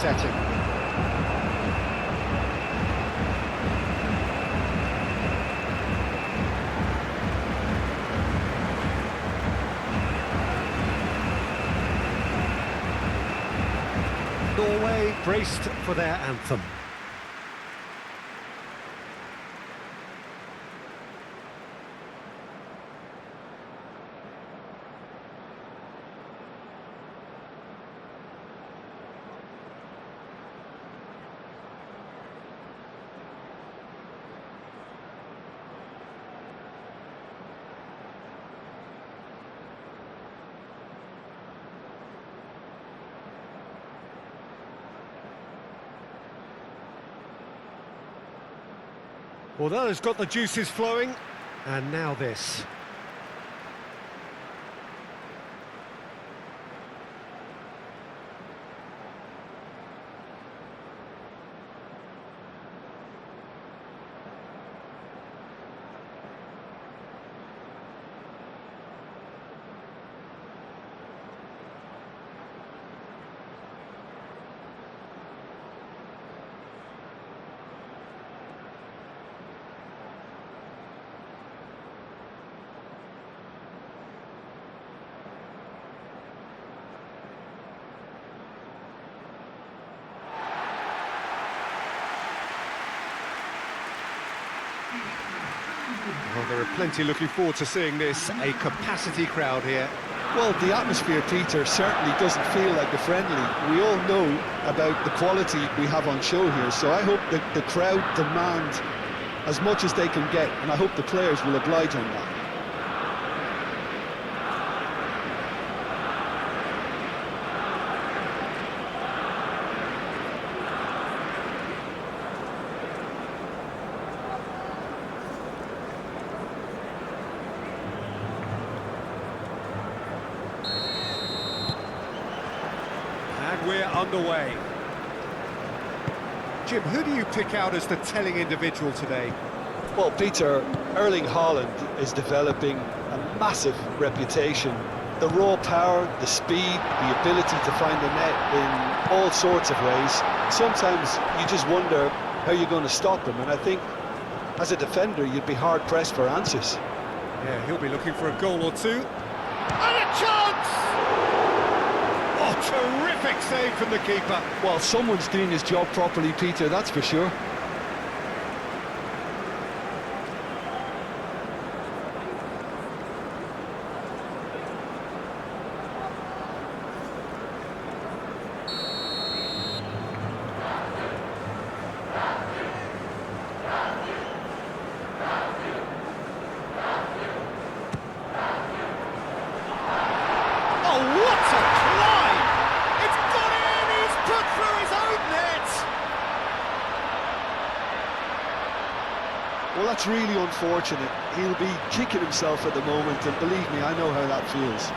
setting. Norway braced for their anthem. Well, that has got the juices flowing, and now this. Well, there are plenty looking forward to seeing this, a capacity crowd here. Well, the atmosphere, Peter, certainly doesn't feel like a friendly. We all know about the quality we have on show here, so I hope that the crowd demand as much as they can get, and I hope the players will oblige on that. And we're underway. Jim, who do you pick out as the telling individual today? Well, Peter, Erling Haaland is developing a massive reputation. The raw power, the speed, the ability to find the net in all sorts of ways. Sometimes you just wonder how you're going to stop him, and I think as a defender you'd be hard-pressed for answers. Yeah, he'll be looking for a goal or two. And a chance! Oh, terrific save from the keeper. Well, someone's doing his job properly, Peter, that's for sure. Well, that's really unfortunate. He'll be kicking himself at the moment, and believe me, I know how that feels.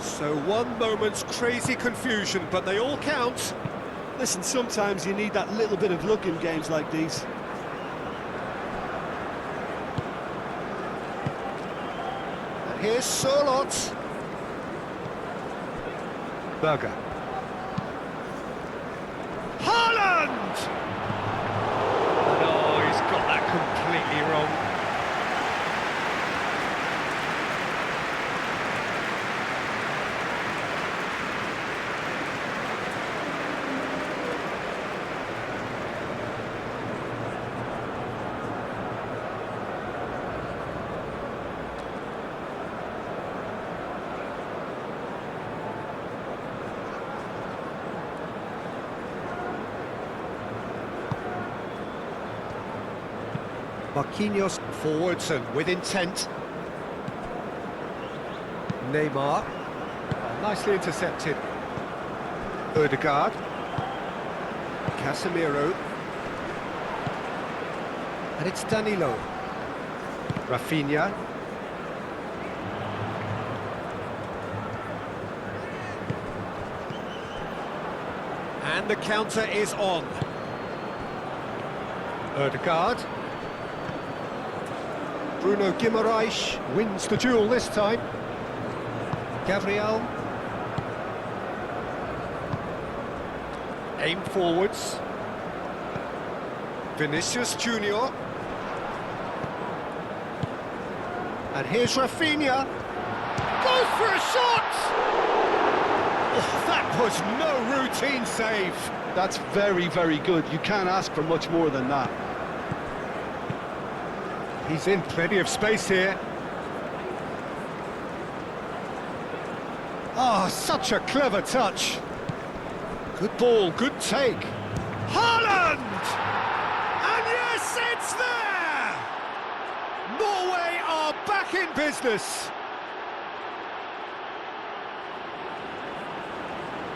So one moment's crazy confusion, but they all count. Listen, sometimes you need that little bit of luck in games like these. And here's Sørloth. Berger. Haaland! No, he's got that completely wrong. Marquinhos forwards and with intent. Neymar, nicely intercepted. Ødegaard. Casemiro. And it's Danilo. Rafinha. And the counter is on. Ødegaard. Bruno Guimaraes wins the duel this time. Gabriel. Aim forwards. Vinicius Junior. And here's Rafinha. Goes for a shot! Oh, that was no routine save. That's very, very good. You can't ask for much more than that. He's in plenty of space here. Oh, such a clever touch. Good ball, good take. Haaland! And yes, it's there! Norway are back in business.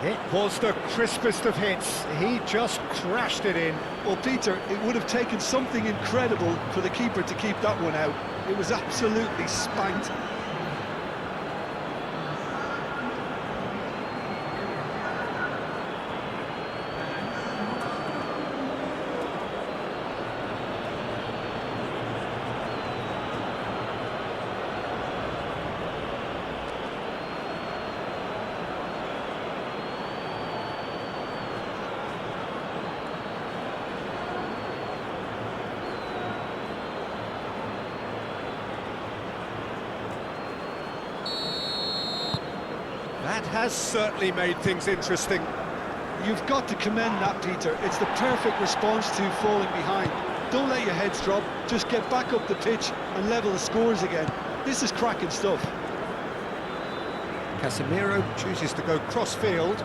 It was the crispest of hits. He just crashed it in. Well, Peter, it would have taken something incredible for the keeper to keep that one out. It was absolutely spanked. That has certainly made things interesting. You've got to commend that, Peter. It's the perfect response to falling behind. Don't let your heads drop, just get back up the pitch and level the scores again. This is cracking stuff. Casemiro chooses to go cross-field.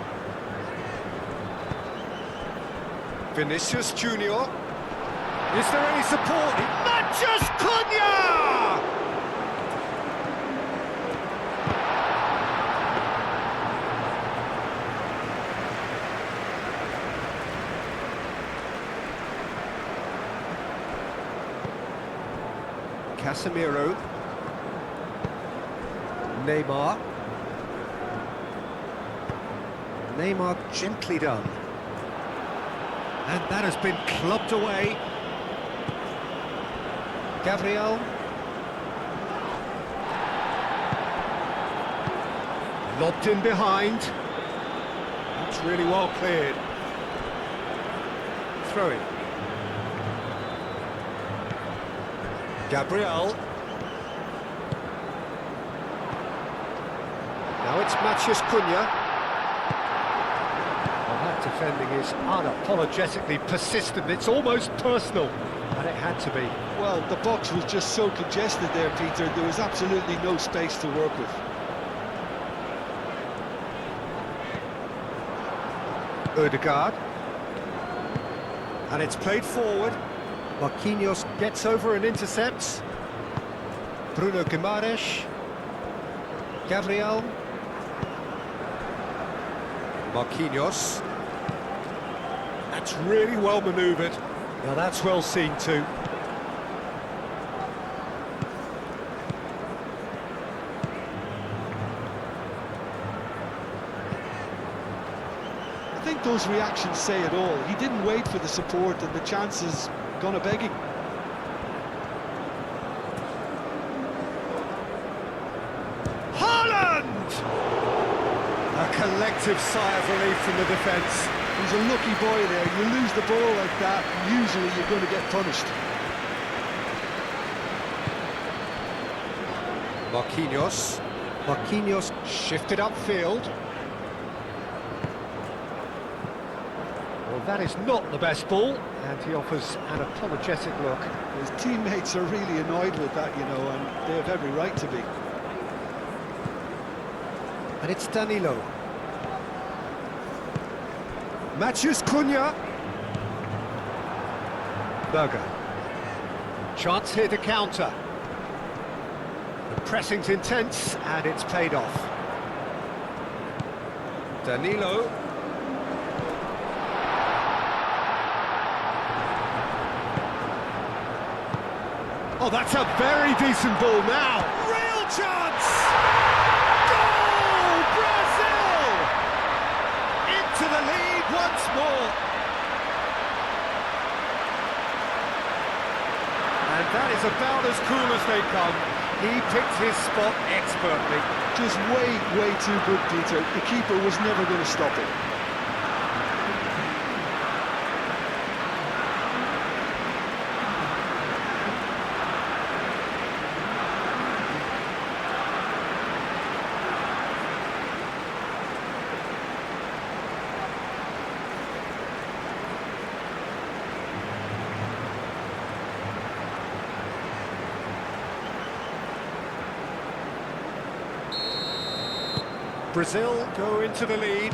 Vinicius Junior. Is there any support? Matches Cunha! Casemiro. Neymar. Neymar gently done. And that has been clubbed away. Gabriel. Lobbed in behind. That's really well cleared. Throw it. Gabriel. Now it's Mathias Cunha. Well, that defending is unapologetically persistent. It's almost personal, and it had to be. Well, the box was just so congested there, Peter. There was absolutely no space to work with. Ødegaard. And it's played forward. Marquinhos gets over and intercepts. Bruno Guimaraes. Gabriel. Marquinhos. That's really well manoeuvred. Now that's well seen too. I think those reactions say it all. He didn't wait for the support and the chances gone a-begging. Haaland! A collective sigh of relief from the defence. He's a lucky boy there. You lose the ball like that, usually you're going to get punished. Marquinhos. Marquinhos shifted upfield. Well, that is not the best ball, and he offers an apologetic look. His teammates are really annoyed with that, you know, and they have every right to be. And it's Danilo. Mathias Cunha. Berger. Chance here to counter. The pressing's intense, and it's paid off. Danilo. Oh, that's a very decent ball now. Real chance! Goal, Brazil! Into the lead once more. And that is about as cool as they come. He picked his spot expertly. Just way too good, Peter. The keeper was never going to stop it. Brazil go into the lead.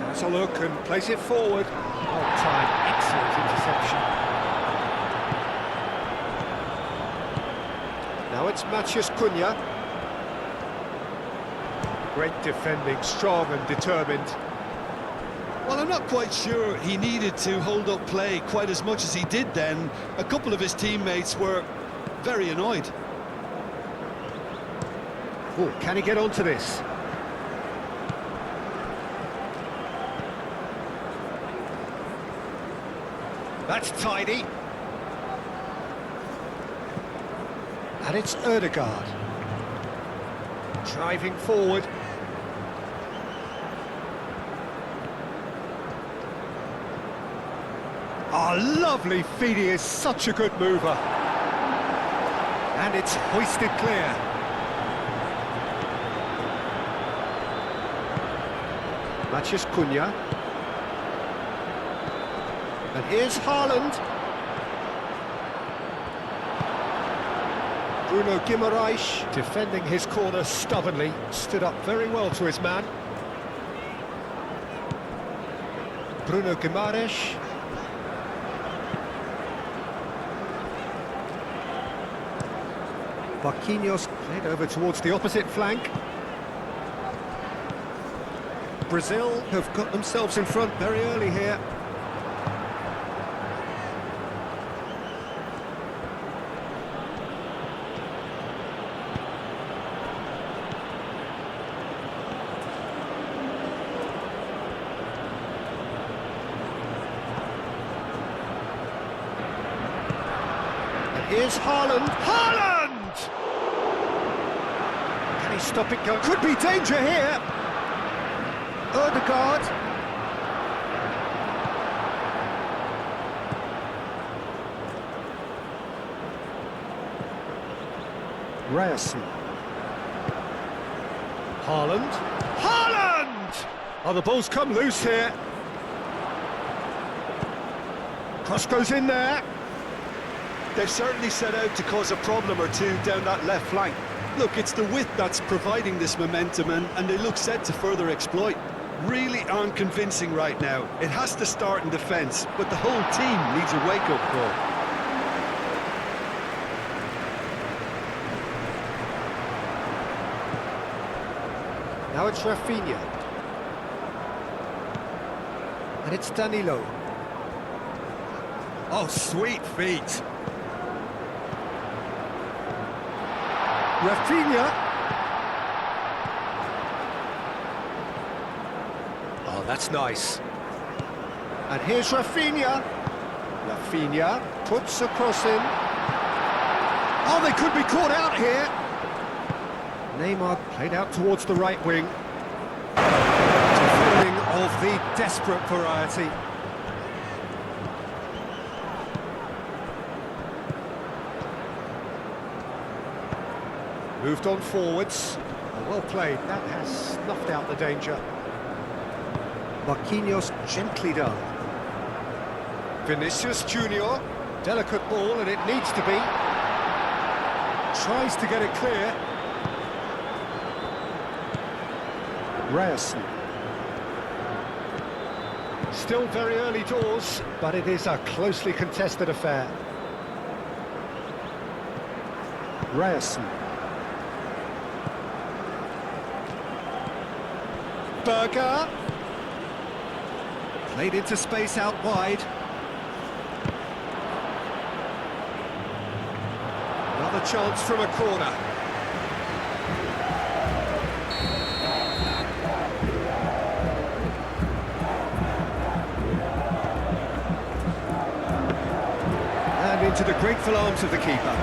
Has a look and plays it forward. Well timed, excellent interception. Now it's Matheus Cunha. Great defending, strong and determined. Well, I'm not quite sure he needed to hold up play quite as much as he did then. A couple of his teammates were very annoyed. Oh, can he get onto this? That's tidy. And it's Ødegaard. Driving forward. Oh, lovely feed, he is such a good mover. And it's hoisted clear. Matheus Cunha. And here's Haaland. Bruno Guimaraes defending his corner stubbornly, stood up very well to his man. Bruno Guimaraes. Marquinhos played over towards the opposite flank. Brazil have got themselves in front very early here. And here's Haaland. Haaland! Can he stop it going? Could be danger here. Ødegaard. Ryerson. Haaland. Haaland! Oh, the ball's come loose here. Cross goes in there. They've certainly set out to cause a problem or two down that left flank. Look, it's the width that's providing this momentum, and they look set to further exploit. Really aren't convincing right now. It has to start in defence, but the whole team needs a wake-up call. Now it's Rafinha. And it's Danilo. Oh, sweet feet. Rafinha. Oh, that's nice. And here's Rafinha. Rafinha puts a cross in. Oh, they could be caught out here. Neymar played out towards the right wing. Defending of the desperate variety. Moved on forwards. Well played. That has snuffed out the danger. Marquinhos gently done. Vinicius Junior. Delicate ball, and it needs to be. Tries to get it clear. Ryerson. Still very early doors, but it is a closely contested affair. Ryerson. Berger. Played into space out wide. Another chance from a corner. And into the grateful arms of the keeper.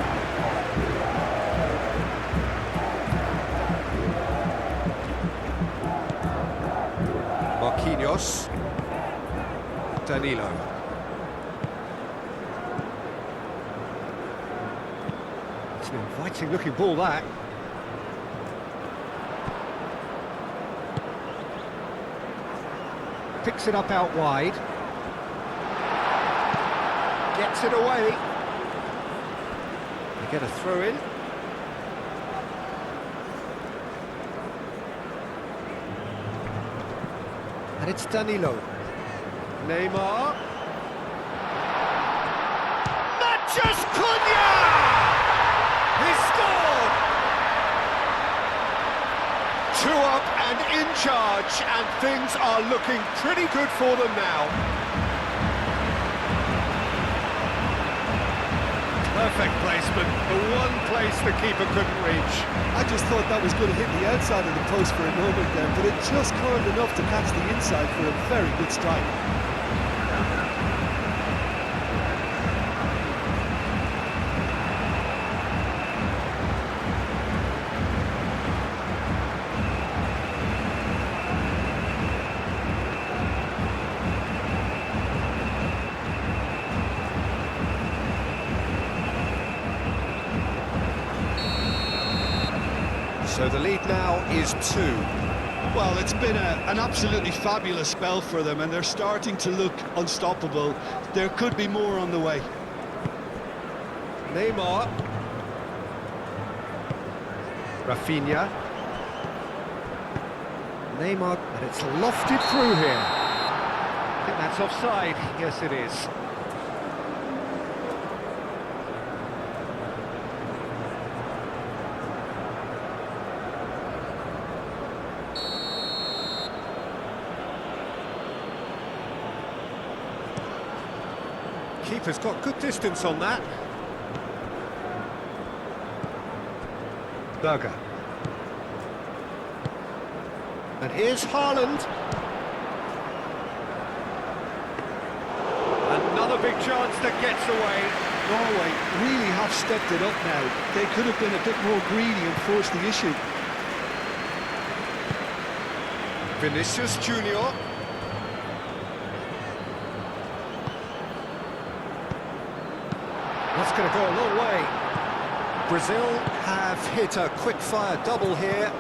Marquinhos. Danilo. It's an inviting looking ball, that. Picks it up out wide. Gets it away. They get a throw in. And it's Danilo. Neymar. Matches Cunha! He scored! 2 up and in charge, and things are looking pretty good for them now. Perfect placement, the one place the keeper couldn't reach. I just thought that was going to hit the outside of the post for a moment there, but it just curled enough to catch the inside for a very good strike. So the lead now is 2. Well, it's been an absolutely fabulous spell for them, and they're starting to look unstoppable. There could be more on the way. Neymar. Rafinha. Neymar, and it's lofted through here. I think that's offside. Yes, it is. Keeper's got good distance on that. Berger. And here's Haaland. Another big chance that gets away. Norway really have stepped it up now. They could have been a bit more greedy and forced the issue. Vinicius Junior. That's going to go a long way. Brazil have hit a quick-fire double here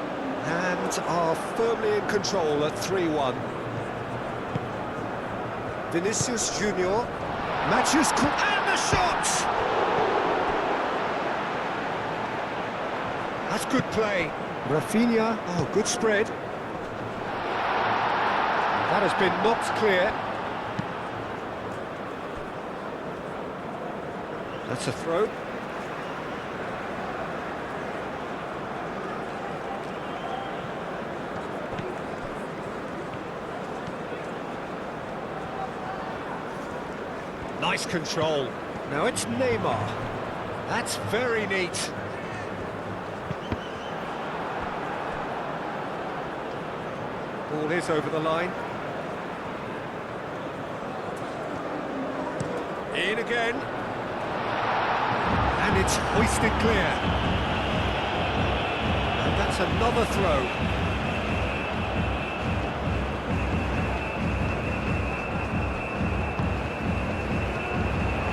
and are firmly in control at 3-1. Vinicius Junior matches and the shot! That's good play. Rafinha, oh, good spread. That has been knocked clear. That's a throw. Nice control. Now it's Neymar. That's very neat. Ball is over the line. In again. And it's hoisted clear. And that's another throw.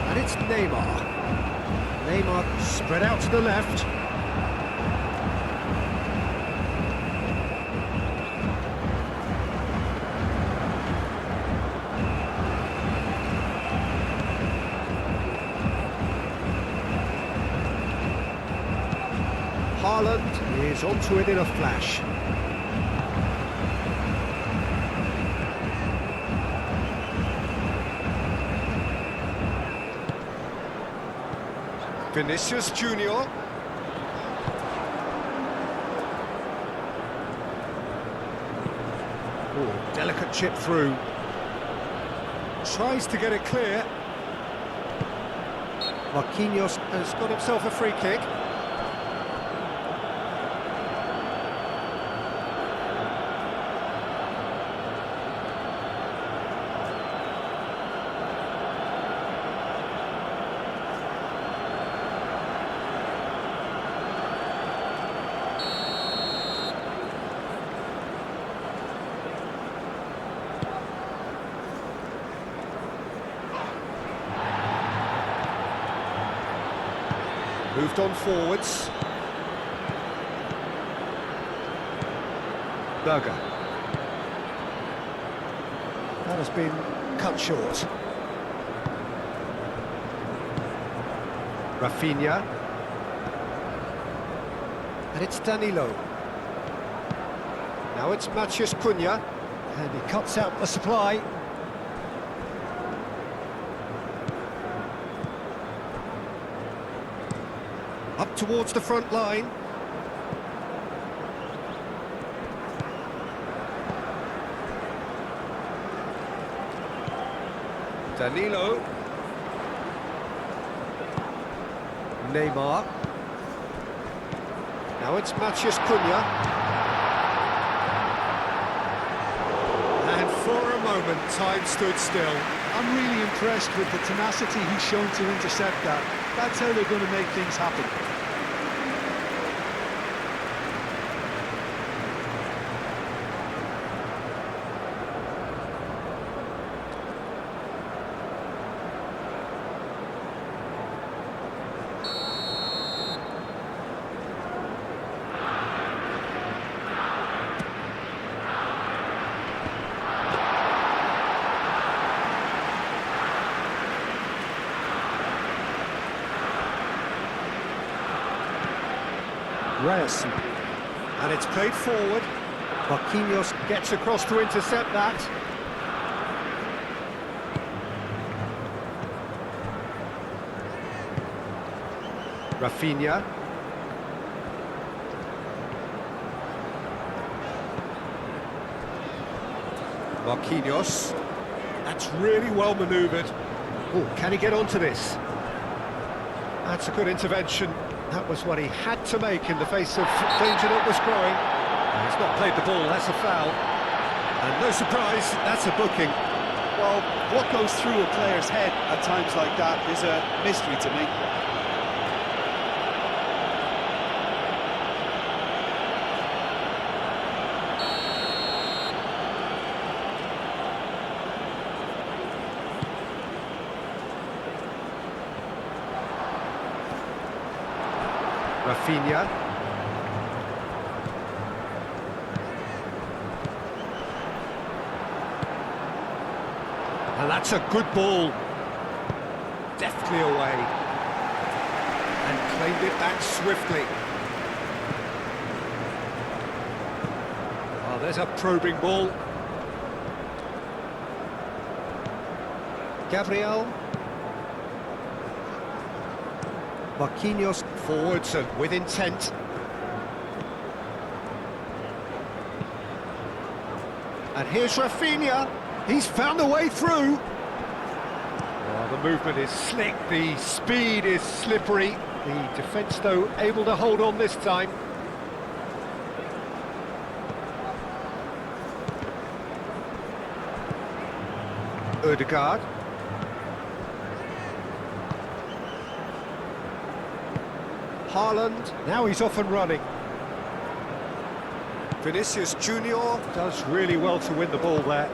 And it's Neymar. Neymar spread out to the left. Haaland is onto it in a flash. Vinicius Junior. Oh, delicate chip through. Tries to get it clear. Marquinhos has got himself a free kick. Moved on forwards. Berger. That has been cut short. Rafinha. And it's Danilo. Now it's Matheus Cunha. And he cuts out the supply. Up towards the front line. Danilo. Neymar. Now it's Matheus Cunha. And for a moment, time stood still. I'm really impressed with the tenacity he's shown to intercept that. That's how they're going to make things happen. Ryerson. And it's played forward. Marquinhos gets across to intercept that. Rafinha. Marquinhos. That's really well manoeuvred. Oh, can he get onto this? That's a good intervention. That was what he had to make in the face of danger that was growing. He's not played the ball, that's a foul. And no surprise, that's a booking. Well, what goes through a player's head at times like that is a mystery to me. Rafinha. And that's a good ball. Deftly away. And claimed it back swiftly. Oh, there's a probing ball. Gabriel. Marquinhos forwards and with intent. And here's Rafinha. He's found a way through. Oh, the movement is slick, the speed is slippery. The defence, though, able to hold on this time. Ødegaard. Haaland, now he's off and running. Vinicius Junior does really well to win the ball there.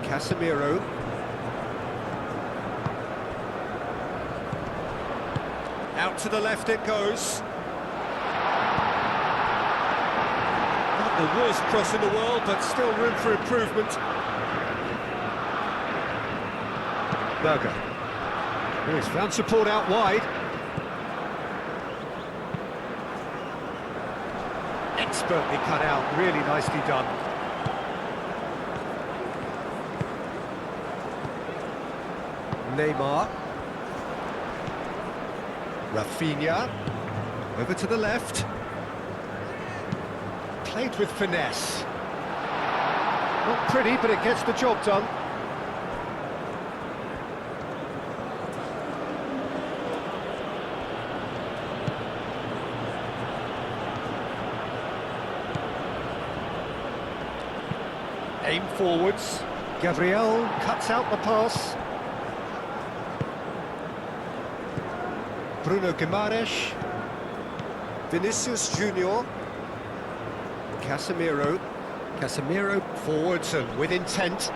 Casemiro. Out to the left it goes. Not the worst cross in the world, but still room for improvement. Berger. Oh, he's found support out wide. Expertly cut out, really nicely done. Neymar. Rafinha. Over to the left. Played with finesse. Not pretty, but it gets the job done. Aim forwards. Gabriel cuts out the pass. Bruno Guimaraes. Vinicius Junior. Casemiro. Casemiro forwards and with intent.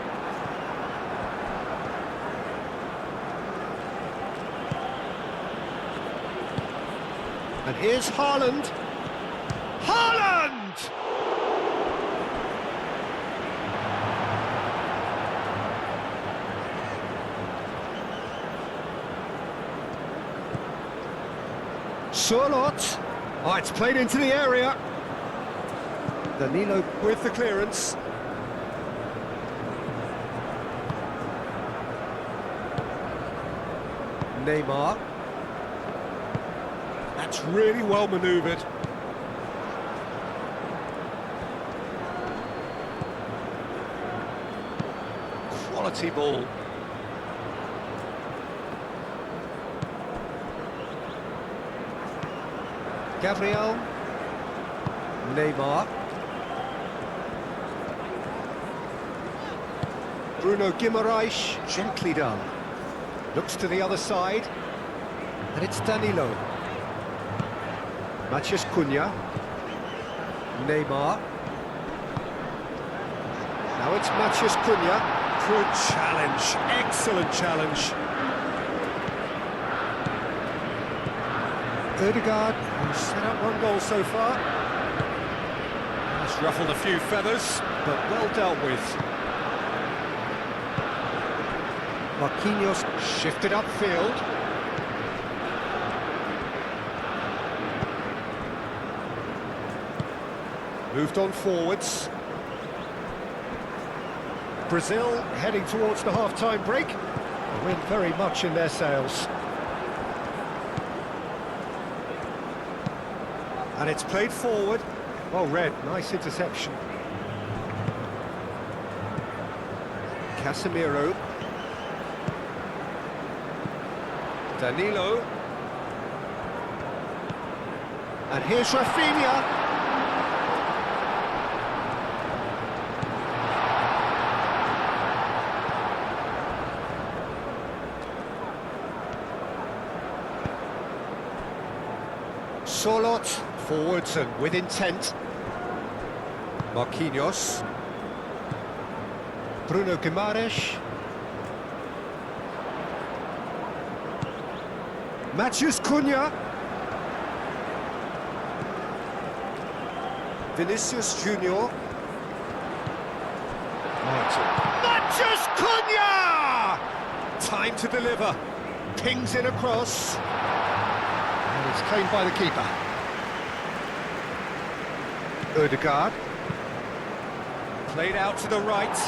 And here's Haaland. Haaland! Charlotte. Oh, it's played into the area. Danilo with the clearance. Neymar. That's really well manoeuvred. Quality ball. Gabriel. Neymar. Bruno Guimaraes, gently done. Looks to the other side. And it's Danilo. Matheus Cunha. Neymar. Now it's Matheus Cunha. Good challenge, excellent challenge. Ødegaard, who's set up one goal so far. Has ruffled a few feathers, but well dealt with. Marquinhos shifted upfield. Moved on forwards. Brazil heading towards the half-time break. The wind very much in their sails. And it's played forward. Well read, nice interception. Casemiro. Danilo. And here's Rafinha. Sorloth, forwards and with intent. Marquinhos. Bruno Guimaraes. Matheus Cunha. Vinicius Junior. Matheus Cunha! Time to deliver. Pings in across. And it's claimed by the keeper. Ødegaard. Played out to the right.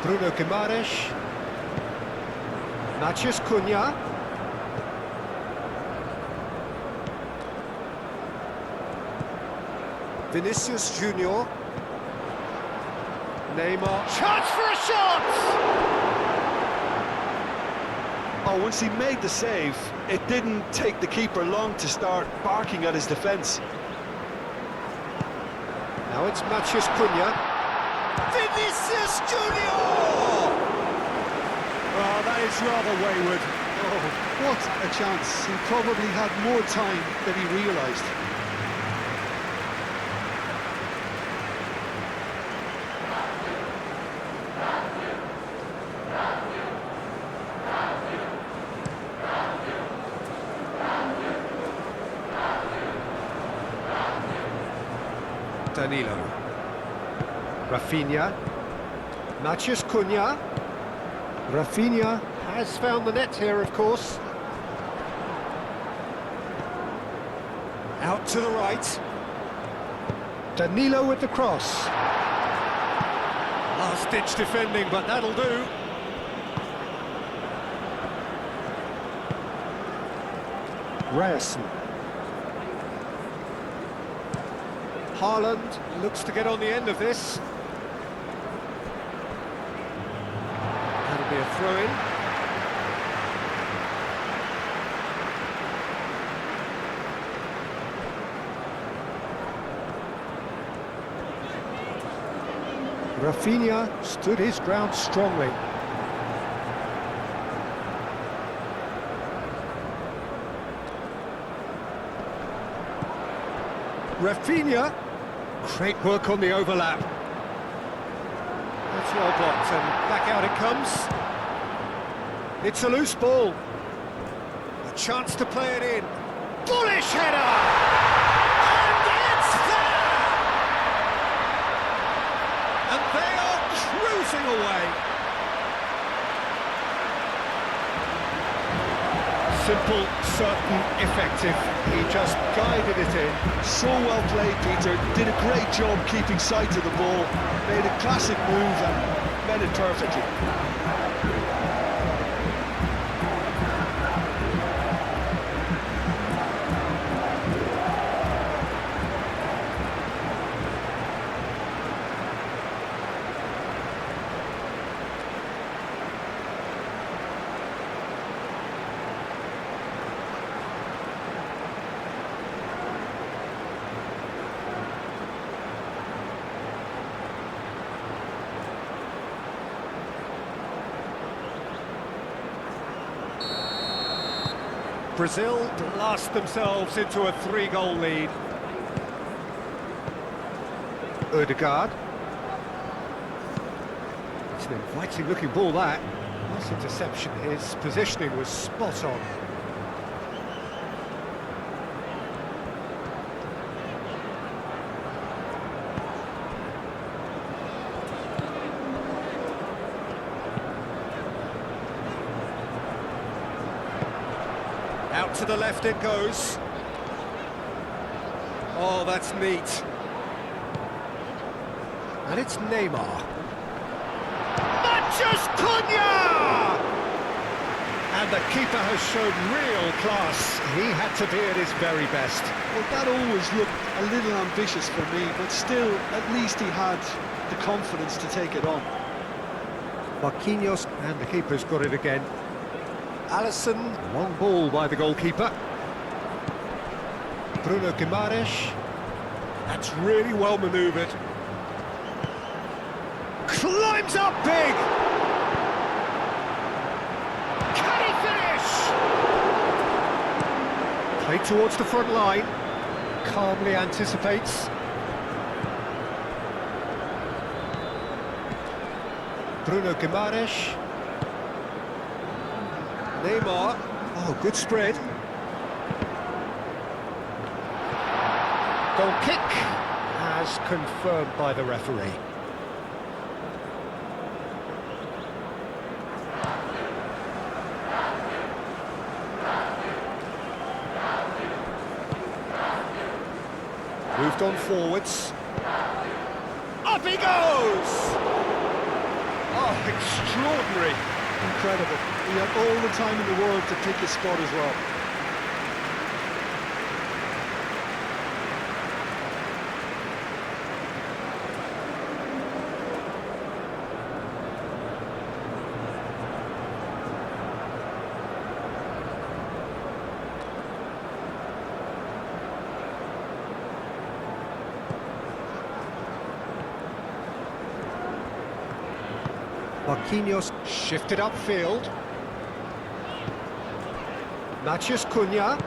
Bruno Guimaraes. Matheus Cunha. Vinicius Junior. Neymar. Chance for a shot! Oh, once he made the save, it didn't take the keeper long to start barking at his defence. Now it's Matheus Cunha. Vinicius Junior! Oh, that is rather wayward. Oh, what a chance. He probably had more time than he realised. Danilo. Rafinha. Matheus Cunha. Rafinha has found the net here, of course. Out to the right. Danilo with the cross. Last-ditch defending, but that'll do. Ryerson. Haaland looks to get on the end of this. That'll be a throw-in. Rafinha stood his ground strongly. Rafinha. Great work on the overlap. That's well blocked, and back out it comes. It's a loose ball. A chance to play it in. Bullish header! And it's there! And they are cruising away. Simple, certain, effective. He just guided it in. So well played, Peter. Did a great job keeping sight of the ball. Made a classic move and met it perfectly. Brazil blast themselves into a 3-goal lead. Odegaard. It's an inviting looking ball, that. Nice interception. His positioning was spot on. Out to the left it goes. Oh, that's neat. And it's Neymar. Matches Cunha! And the keeper has shown real class. He had to be at his very best. Well, that always looked a little ambitious for me, but still, at least he had the confidence to take it on. Marquinhos, and the keeper's got it again. Alisson, long ball by the goalkeeper. Bruno Guimaraes. That's really well manoeuvred. Climbs up big! Can he finish? Played towards the front line. Calmly anticipates. Bruno Guimaraes. Neymar. Oh, good spread. Goal kick, as confirmed by the referee. Moved on forwards. Up he goes! Oh, extraordinary. Incredible. He had all the time in the world to pick his spot as well. Marquinhos shifted upfield. Matches Cunha.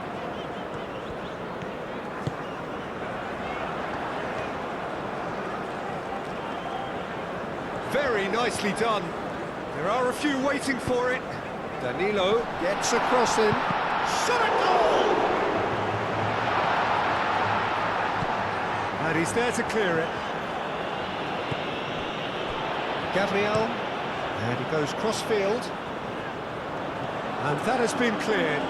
Very nicely done. There are a few waiting for it. Danilo gets a cross in. Shot at goal! And he's there to clear it. Gabriel. And he goes cross-field. And that has been cleared.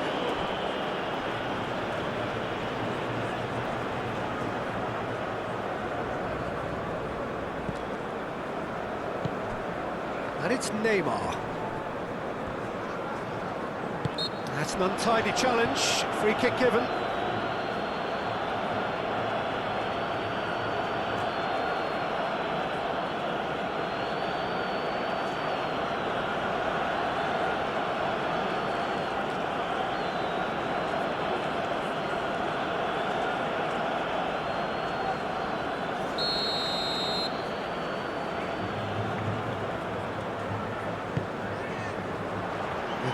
And it's Neymar. That's an untidy challenge. Free kick given.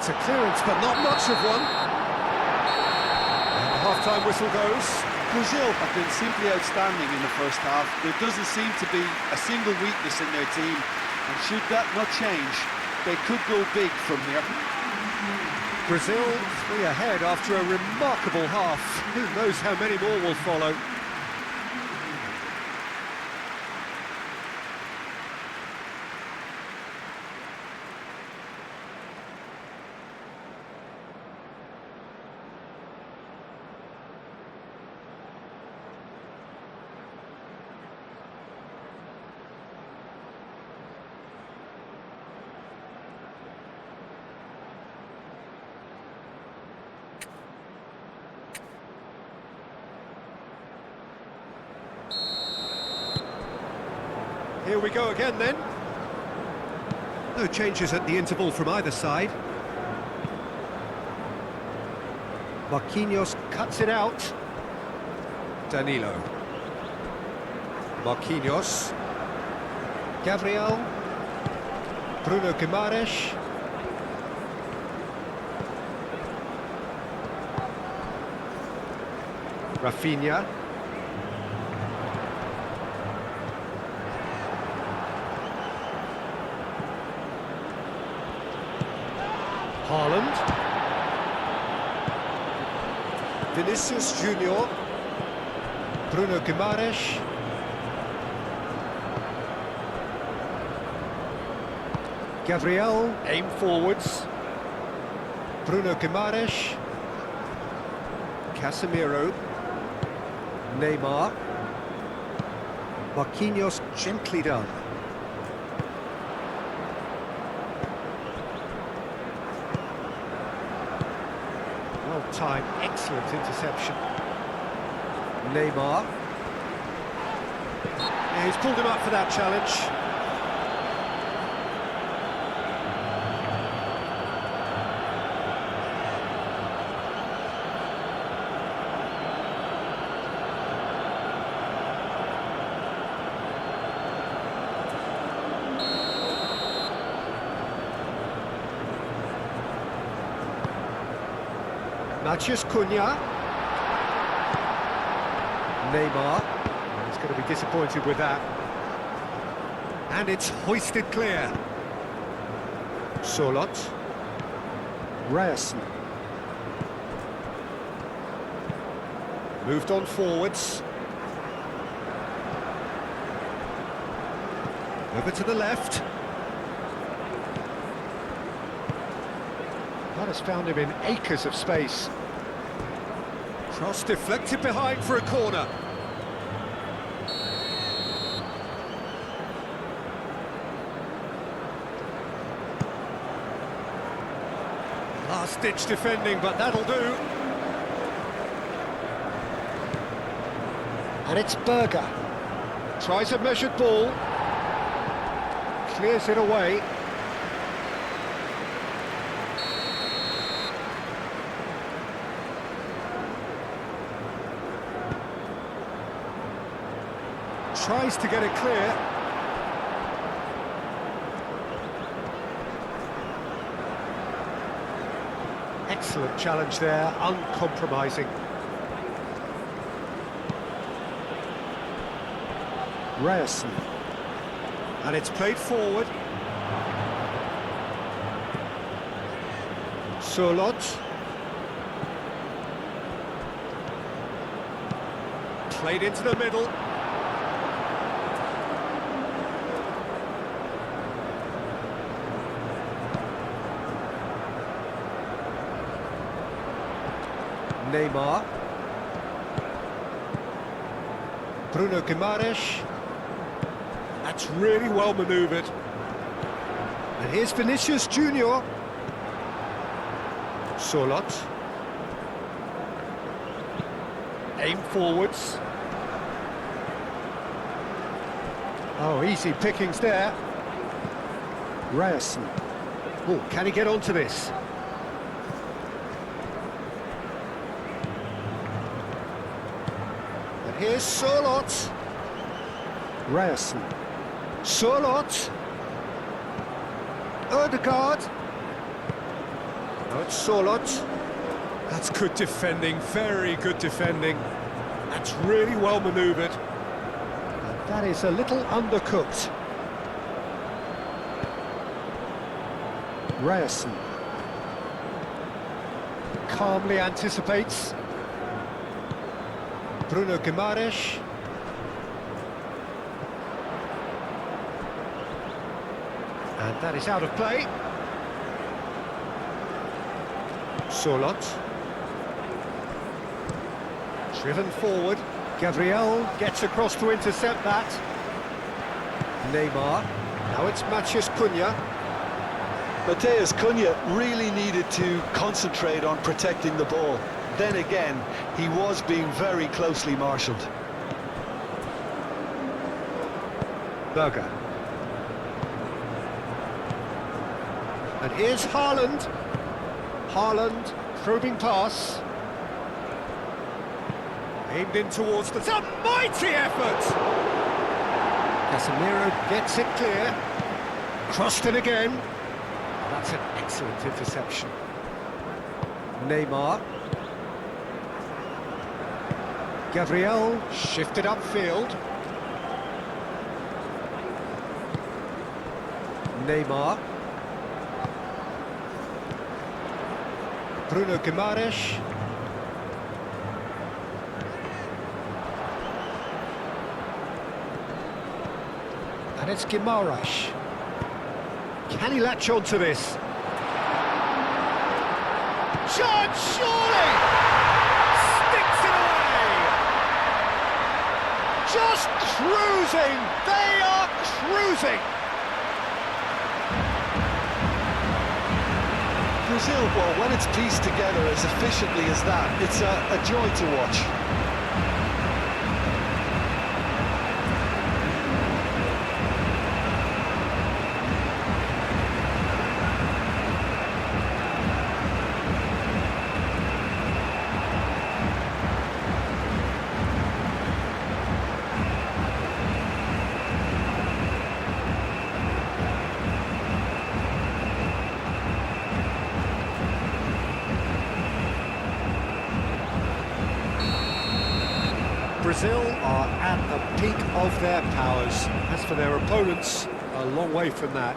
It's a clearance, but not much of one. And the half-time whistle goes. Brazil have been simply outstanding in the first half. There doesn't seem to be a single weakness in their team, and should that not change, they could go big from here. Brazil 3 ahead after a remarkable half. Who knows how many more will follow. Here we go again then. No changes at the interval from either side. Marquinhos cuts it out. Danilo. Marquinhos. Gabriel. Bruno Guimaraes. Rafinha. Haaland. Vinicius Junior. Bruno Guimaraes. Gabriel, aim forwards. Bruno Guimaraes. Casemiro. Neymar. Marquinhos gently done. Well-timed, excellent interception. Neymar. Yeah, he's pulled him up for that challenge. Matheus Cunha. Neymar. He's going to be disappointed with that. And it's hoisted clear. Solot. Ryerson. Moved on forwards. Over to the left. That has found him in acres of space. Cross deflected behind for a corner. Last-ditch defending, but that'll do. And it's Berger. Tries a measured ball. Clears it away. Tries to get it clear. Excellent challenge there, uncompromising. Ryerson. And it's played forward. Solot. Played into the middle. Neymar. Bruno Guimaraes. That's really well manoeuvred. And here's Vinicius Junior. Solot. Aim forwards. Oh, easy pickings there. Ryerson. Oh, can he get onto this? Here's Solot. Ryerson. Solot. Ødegaard. Oh, it's Solot. That's good defending, very good defending. That's really well manoeuvred. And that is a little undercooked. Ryerson. calmly anticipates. Bruno Guimaraes. And that is out of play. Solot. Driven forward. Gabriel gets across to intercept that. Neymar. Now it's Matheus Cunha. Matheus Cunha really needed to concentrate on protecting the ball. Then again, he was being very closely marshalled. Berger. And here's Haaland. Haaland, probing pass. Aimed in towards the... It's a mighty effort! Casemiro gets it clear. Crossed it again. That's an excellent interception. Neymar. Gabriel shifted upfield. Neymar. Bruno Guimaraes. And it's Guimaraes. Can he latch on to this? Chance, surely! Sticks it away! Just cruising! They are cruising! Brazil, well, when it's pieced together as efficiently as that, it's a joy to watch. Brazil are at the peak of their powers. As for their opponents, a long way from that.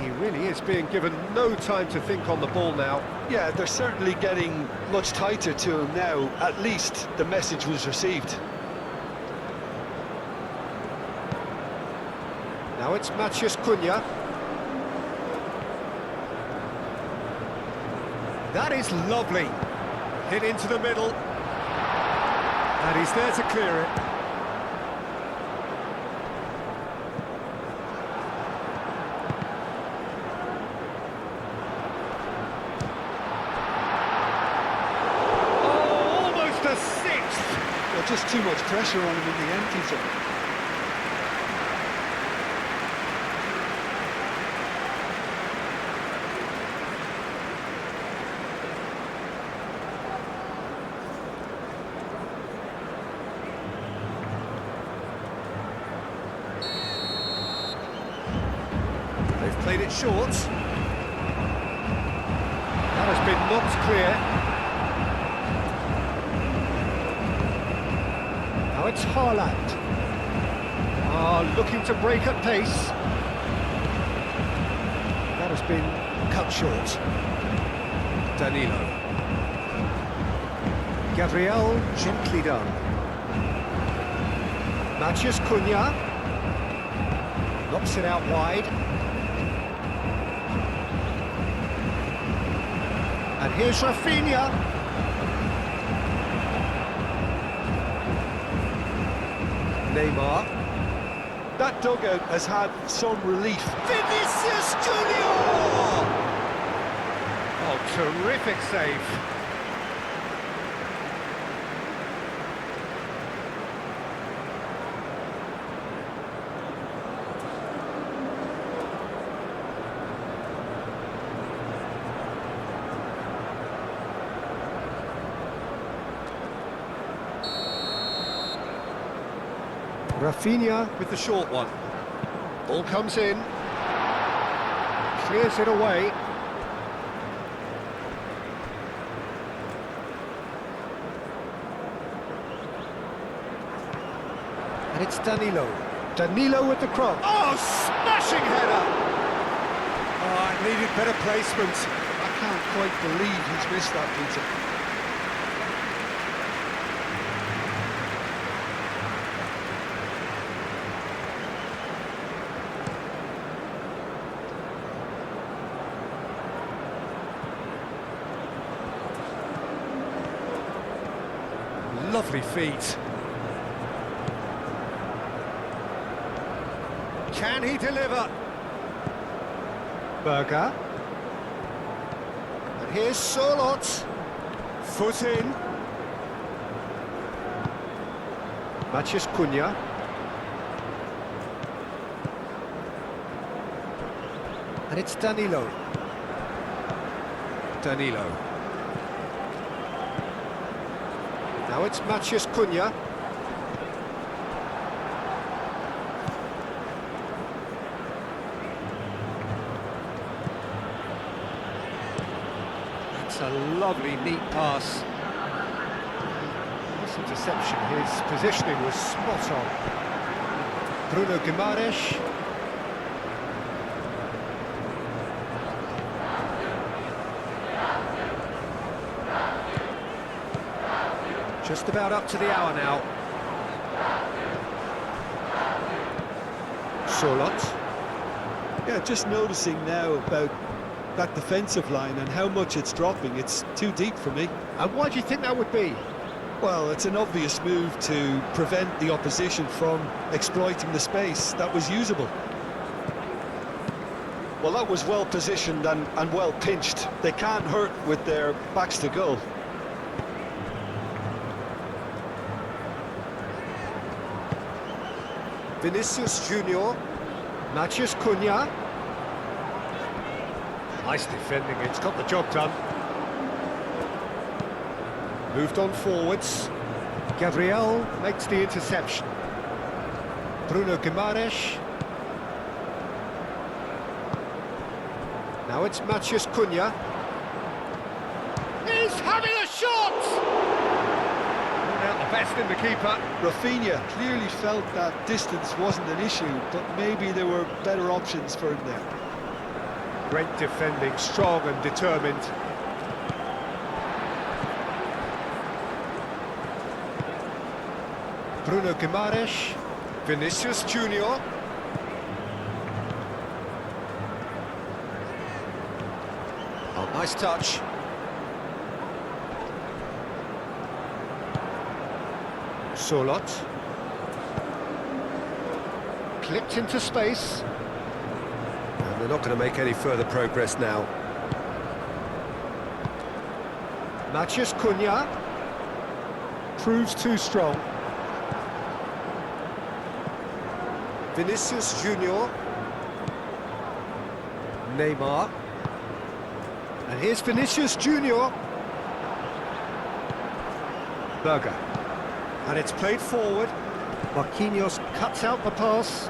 He really is being given no time to think on the ball now. Yeah, they're certainly getting much tighter to him now. At least the message was received. Now it's Matheus Cunha. That is lovely. Hit into the middle. And he's there to clear it. Oh, almost a sixth. Well, just too much pressure on him in the end, Peter. They've played it short. That has been knocked clear. Now it's Haaland. Looking to break at pace. That has been cut short. Danilo. Gabriel, gently done. Matheus Cunha. Knocks it out wide. And here's Rafinha. Neymar. That dugout has had some relief. Vinicius Junior! Oh, terrific save. Rafinha with the short one. Ball comes in. Clears it away. And it's Danilo. Danilo with the cross. Oh, smashing header! Oh, and needed better placement. I can't quite believe he's missed that, Peter. Lovely feet. Can he deliver? Berger. And here's Solot. Foot in. Maciej Cunha. And it's Danilo. Danilo. Now it's Maciej Cunha. That's a lovely, neat pass. This interception, his positioning was spot on. Bruno Guimaraes. Just about up to the hour now. Solot. Yeah, just noticing now about that defensive line and how much it's dropping. It's too deep for me. And why do you think that would be? Well, it's an obvious move to prevent the opposition from exploiting the space that was usable. Well, that was well positioned and well pinched. They can't hurt with their backs to goal. Vinicius Junior, Maciej Cunha. Nice defending, it's got the job done. Moved on forwards. Gabriel makes the interception. Bruno Guimaraes. Now it's Maciej Cunha. He's having a shot! Out the best in the keeper. Rafinha clearly felt that distance wasn't an issue, but maybe there were better options for him there. Great defending, strong and determined. Bruno Guimaraes, Vinicius Junior. Oh, nice touch. Solot. Clipped into space. And they're not going to make any further progress now. Maciej Cunha. Proves too strong. Vinicius Junior. Neymar. And here's Vinicius Junior. Berger. And it's played forward. Marquinhos cuts out the pass.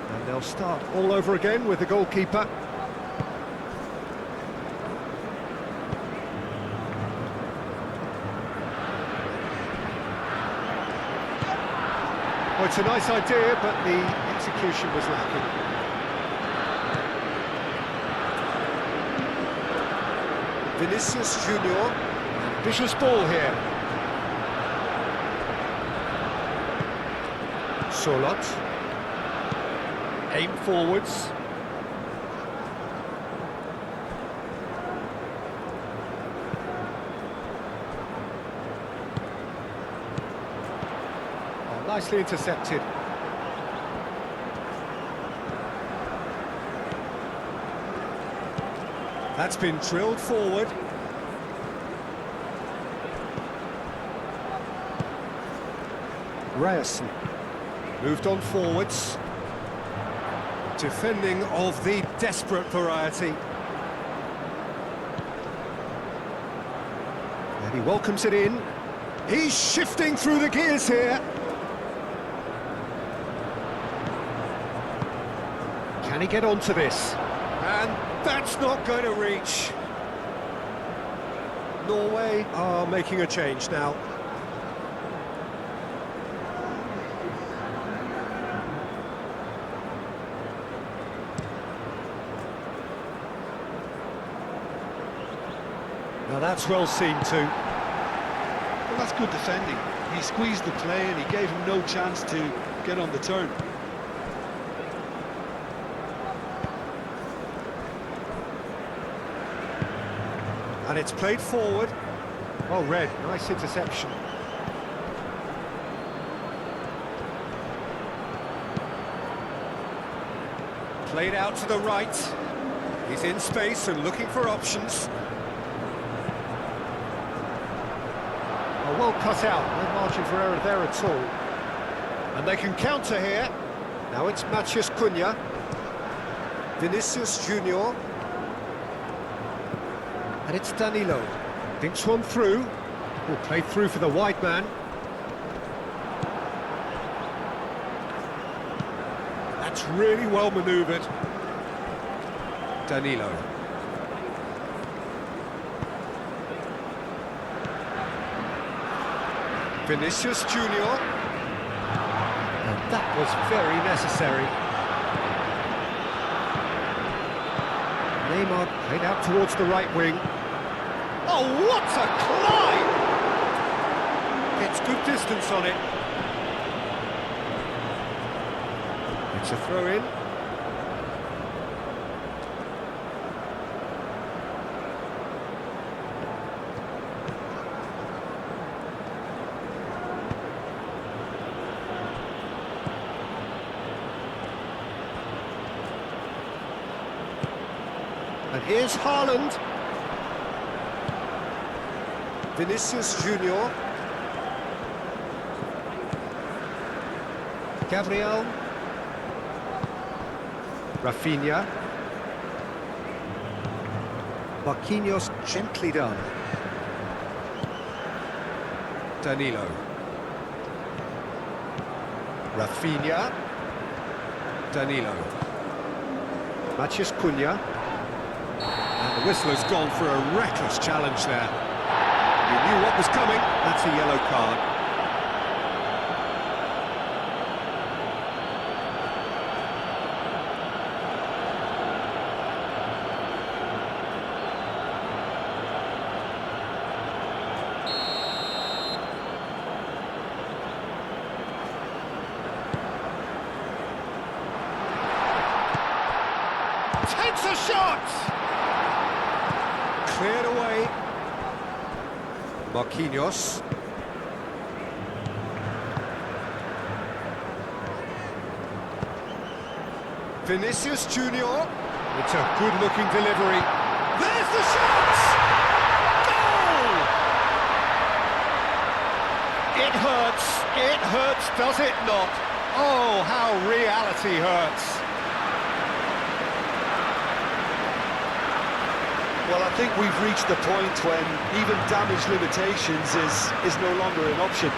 And they'll start all over again with the goalkeeper. Well, it's a nice idea, but the execution was lacking. Vinicius Junior. Ambitious ball here. Solot. Aim forwards. Oh, nicely intercepted. That's been drilled forward. Ryerson. Moved on forwards. Defending of the desperate variety. And he welcomes it in. He's shifting through the gears here. Can he get onto this? And that's not going to reach. Norway are making a change now. Now that's well seen too. Well, that's good defending. He squeezed the play and he gave him no chance to get on the turn. And it's played forward. Well read, nice interception. Played out to the right. He's in space and looking for options. Oh, well cut out, no margin for error there at all. And they can counter here. Now it's Matheus Cunha. Vinicius Junior. And it's Danilo. Thinks one through. Oh, played through for the wide man. That's really well manoeuvred. Danilo. Vinicius Junior. And that was very necessary. Neymar played out towards the right wing. Oh, what a climb! Gets good distance on it. It's a throw-in. And here's Haaland. Vinicius Junior. Gabriel. Rafinha. Marquinhos gently done. Danilo. Rafinha. Danilo. Matheus Cunha. And the whistle has gone for a reckless challenge there. You knew what was coming. That's a yellow card. Takes a shot! Cleared away. Marquinhos. Vinicius Junior. It's a good-looking delivery. There's the shot! Goal! It hurts, does it not? Oh, how reality hurts. Well, I think we've reached the point when even damage limitations is no longer an option.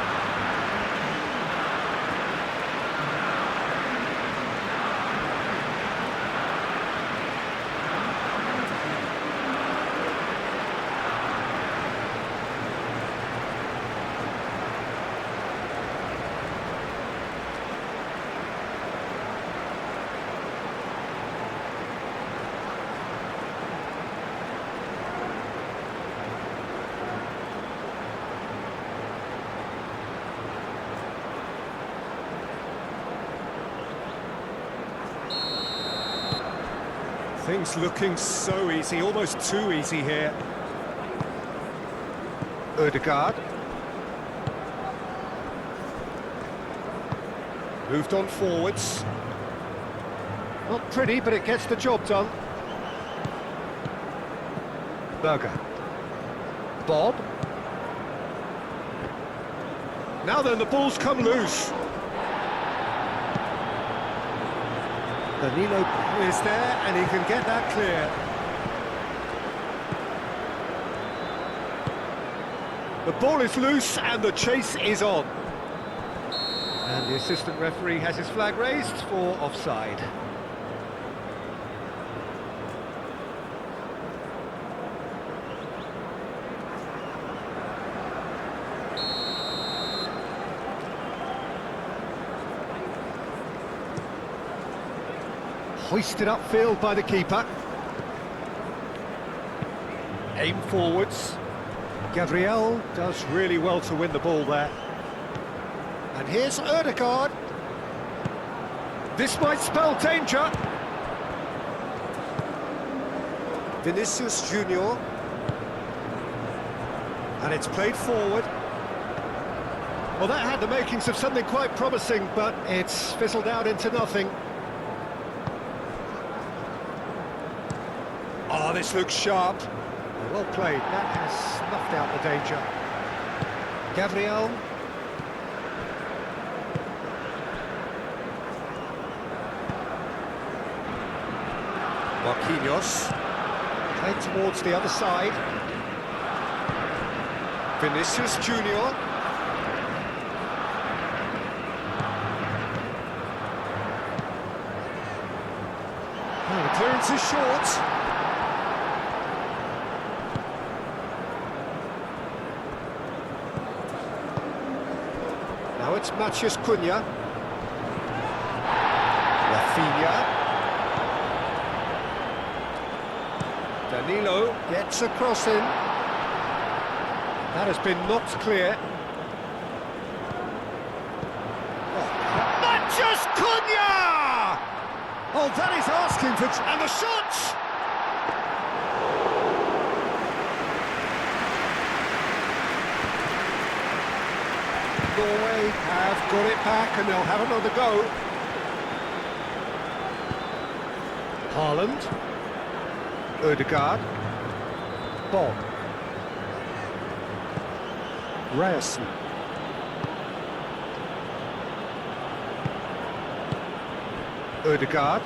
Things looking so easy, almost too easy here. Ødegaard. Moved on forwards. Not pretty, but it gets the job done. Berger. Bob. Now then, the ball's come loose. Danilo is there, and he can get that clear. The ball is loose, and the chase is on. And the assistant referee has his flag raised for offside. Hoisted upfield by the keeper. aim forwards. Gabriel does really well to win the ball there. And here's Ødegaard. This might spell danger. Vinicius Junior. And it's played forward. Well, that had the makings of something quite promising, but it's fizzled out into nothing. Oh, this looks sharp. Well played. That has snuffed out the danger. Gabriel. Marquinhos. Played towards the other side. Vinicius Junior. Oh, the clearance is short. Now it's Matheus Cunha. Rafinha. Danilo gets a cross in. That has been knocked clear. Oh. Matheus Cunha! Oh, that is asking for... And the shot! Norway have got it back and they'll have another go. Haaland. Ødegaard. Bob. Ryerson. Ødegaard.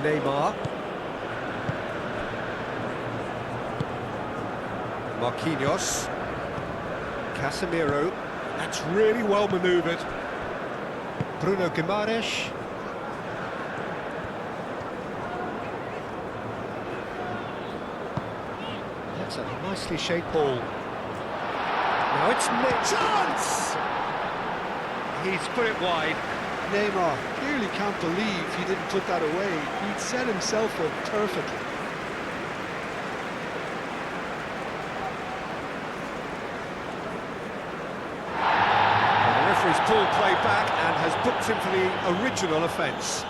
Neymar. Marquinhos. Casemiro. That's really well manoeuvred. Bruno Guimaraes. That's a nicely shaped ball. Now it's chance! He's put it wide. Neymar clearly can't believe he didn't put that away. He'd set himself up perfectly. The referee's pulled play back and has booked him for the original offence.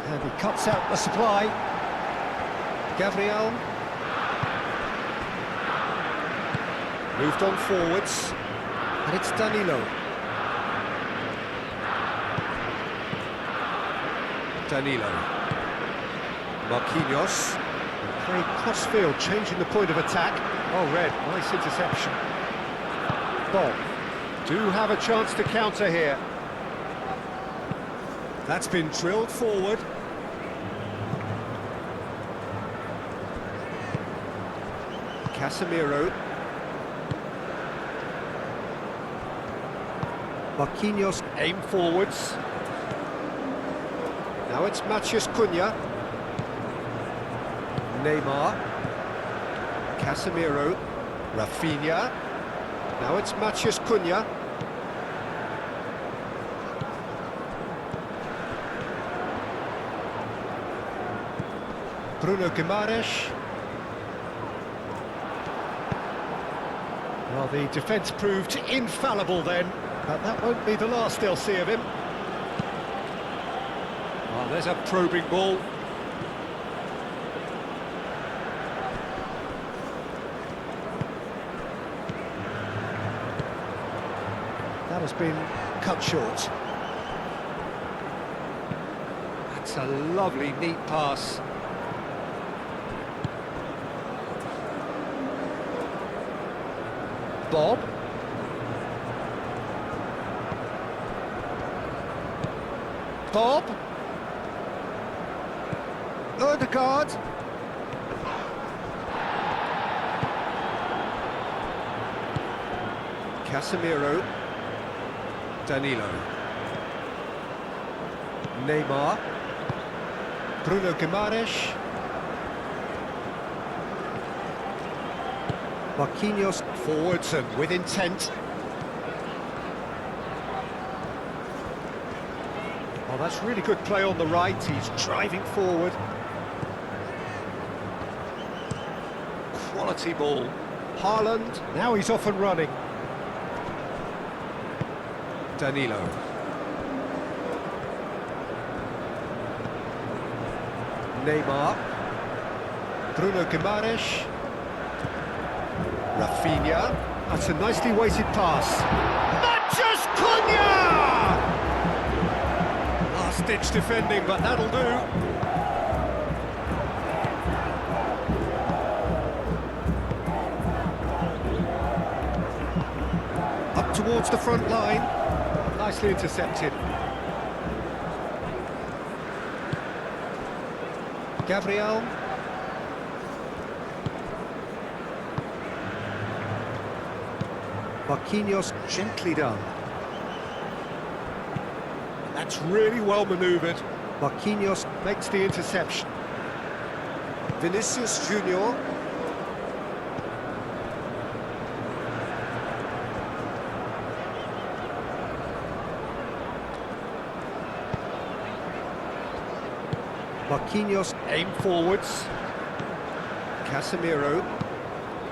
And he cuts out the supply. Gabriel. Moved on forwards. And it's Danilo. Danilo. Marquinhos. Played cross-field, changing the point of attack. Oh, red. Nice interception. Bob. Do have a chance to counter here. That's been drilled forward. Casemiro. Marquinhos aim forwards. Now it's Matheus Cunha. Neymar. Casemiro. Rafinha. Now it's Matheus Cunha. Bruno Guimaraes. Well, the defence proved infallible then, but that won't be the last they'll see of him. Oh, there's a probing ball. That has been cut short. That's a lovely, neat pass. Bob. Bob. Ødegaard. Casemiro. Danilo. Neymar. Bruno Guimaraes. Marquinhos forwards and with intent. Oh, that's really good play on the right. He's driving forward. Quality ball. Haaland, now he's off and running. Danilo. Neymar. Bruno Guimaraes. Rafinha. That's a nicely weighted pass. Matches Cunha! Last-ditch defending, but that'll do. Up towards the front line. Nicely intercepted. Gabriel. Marquinhos gently done. That's really well manoeuvred. Marquinhos makes the interception. Vinicius Junior. Marquinhos aim forwards. Casemiro.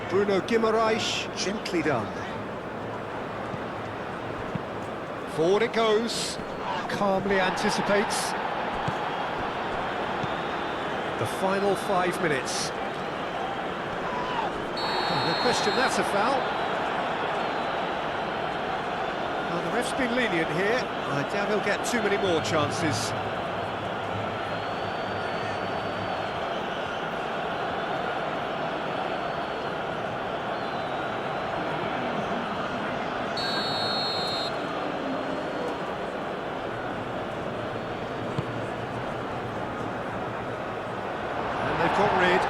Bruno Guimaraes, gently done. Forward it goes. Calmly anticipates. The final 5 minutes. Oh, no question, that's a foul. Well, the ref's been lenient here. I doubt he'll get too many more chances. They've got rid.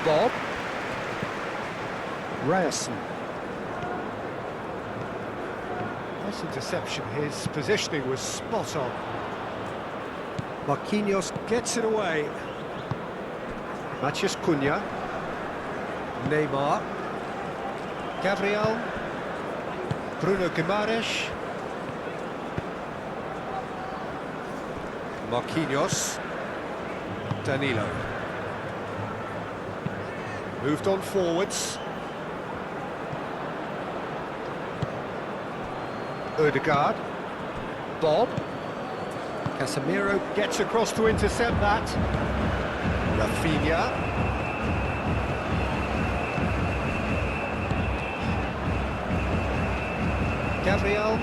Bob. Ryerson. Nice interception. His positioning was spot on. Marquinhos gets it away. Matches Cunha. Neymar. Gabriel. Bruno Guimaraes. Marquinhos. Danilo. Moved on forwards. Ødegaard. Bob. Casemiro gets across to intercept that. Rafinha. Gabriel.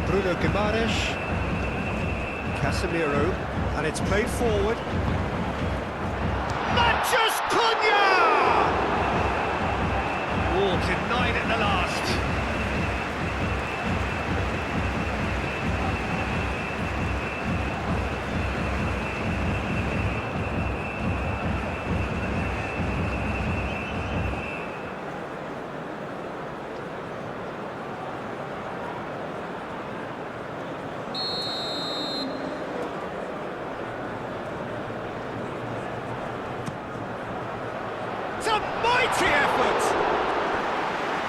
Bruno Guimaraes. Casemiro. And it's played forward. Matches Cunha! Oh, denied at the last. It's a mighty effort!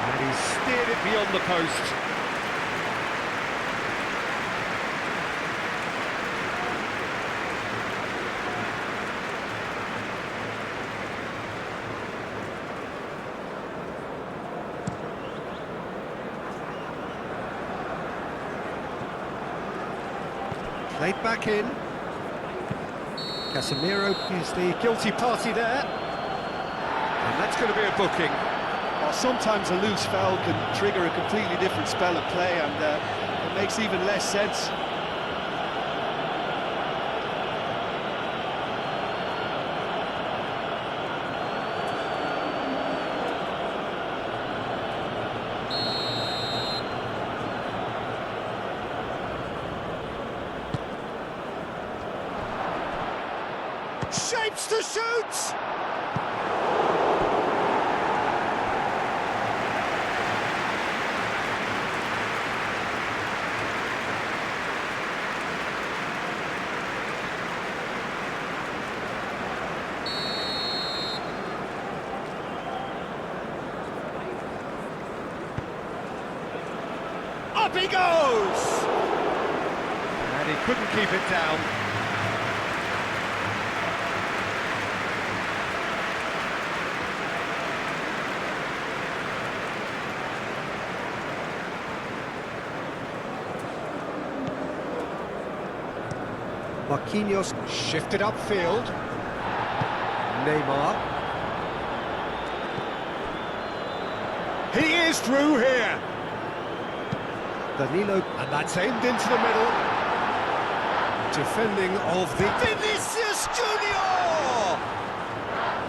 And he's steered it beyond the post. Played back in. Casemiro is the guilty party there. And that's going to be a booking. Well, sometimes a loose foul can trigger a completely different spell of play, and it makes even less sense. Shapes to shoot! Up he goes! And he couldn't keep it down. Marquinhos Shifted upfield. Neymar. He is through here. Danilo. And that's aimed into the middle. Defending of the... Vinicius Junior!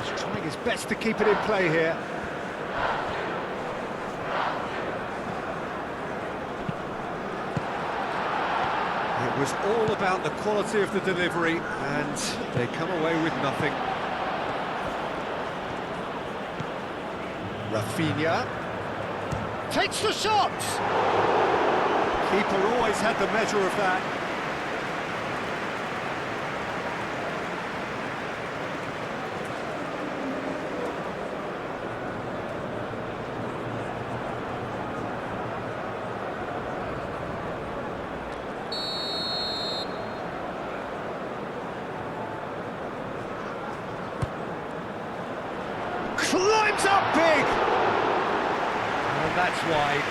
He's trying his best to keep it in play here. It was all about the quality of the delivery, and they come away with nothing. Rafinha takes the shot! Keeper always had the measure of that. Climbs up big! And that's wide.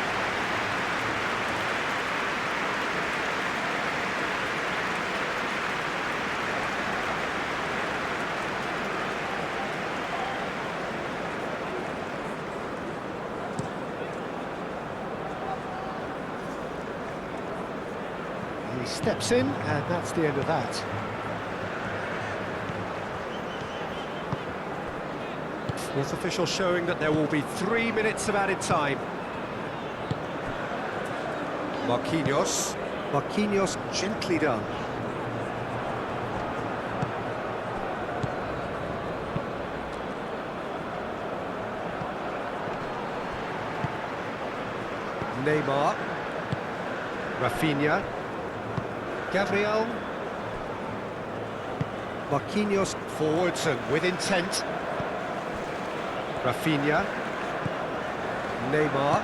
He steps in, and that's the end of that. Fourth official showing that there will be 3 minutes of added time. Marquinhos. Marquinhos Gently done. Neymar. Rafinha. Gabriel. Marquinhos. Forwards and with intent. Rafinha. Neymar.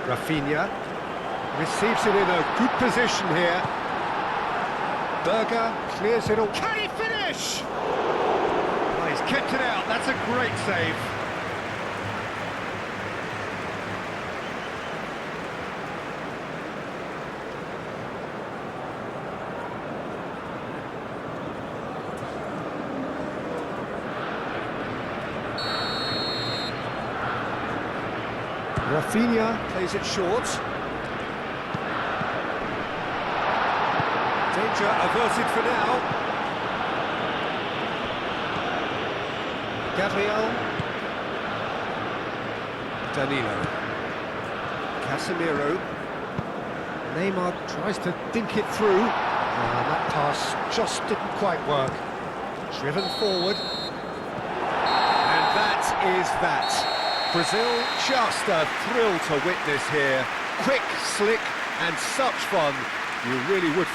Rafinha. Receives it in a good position here. Berger clears it all. Can he finish? Oh, he's kept it out. That's a great save. Rafinha plays it short. Danger averted for now. Gabriel. Danilo. Casemiro. Neymar tries to dink it through. And that pass just didn't quite work. Driven forward. And that is that. Brazil, just a thrill to witness here. Quick, slick, and such fun. You really would